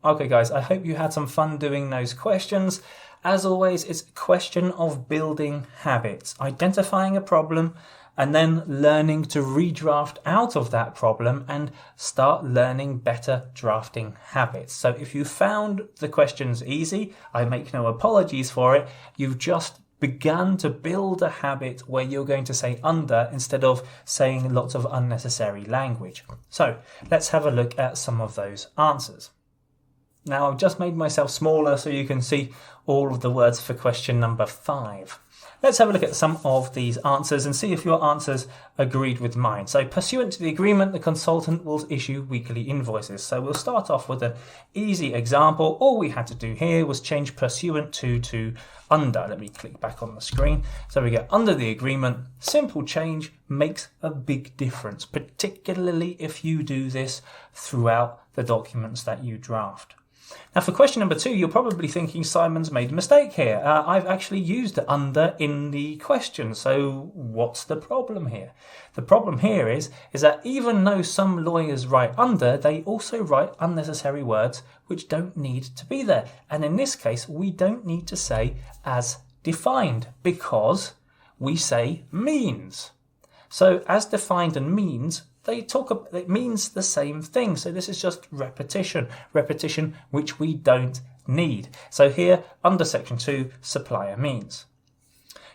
Okay guys, I hope you had some fun doing those questions. As always, it's a question of building habits, identifying a problem, and then learning to redraft out of that problem and start learning better drafting habits. So if you found the questions easy, I make no apologies for it. You've just begun to build a habit where you're going to say under instead of saying lots of unnecessary language. So let's have a look at some of those answers. Now I've just made myself smaller so you can see all of the words for question number 5. Let's have a look at some of these answers and see if your answers agreed with mine. So pursuant to the agreement, the consultant will issue weekly invoices. So we'll start off with an easy example. All we had to do here was change pursuant to under. Let me click back on the screen. So we get under the agreement. Simple change makes a big difference, particularly if you do this throughout the documents that you draft. Now for question number 2, you're probably thinking Simon's made a mistake here. I've actually used under in the question, so what's the problem here? The problem here is that even though some lawyers write under, they also write unnecessary words which don't need to be there. And in this case, we don't need to say as defined because we say means. So as defined and means, it means the same thing. So this is just repetition which we don't need. So here under section 2, supplier means.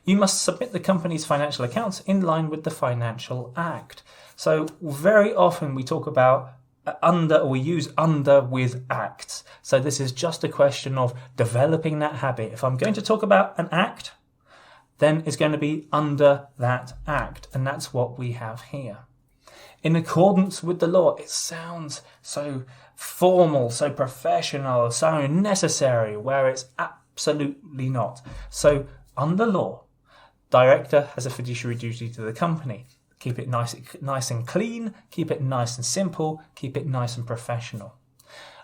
You must submit the company's financial accounts in line with the Financial Act. So very often we talk about under, or we use under with acts. So this is just a question of developing that habit. If I'm going to talk about an act, then it's going to be under that act, and that's what we have here. In accordance with the law, it sounds so formal, so professional, so necessary, where it's absolutely not. So under law, director has a fiduciary duty to the company. Keep it nice and clean, keep it nice and simple, keep it nice and professional.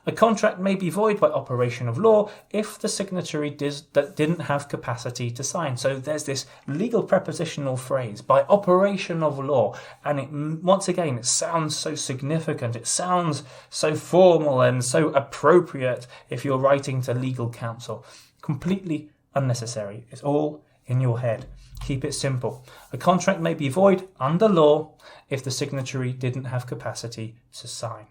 A contract may be void by operation of law if the signatory didn't have capacity to sign. So there's this legal prepositional phrase, by operation of law. And once again, it sounds so significant. It sounds so formal and so appropriate if you're writing to legal counsel. Completely unnecessary. It's all in your head. Keep it simple. A contract may be void under law if the signatory didn't have capacity to sign.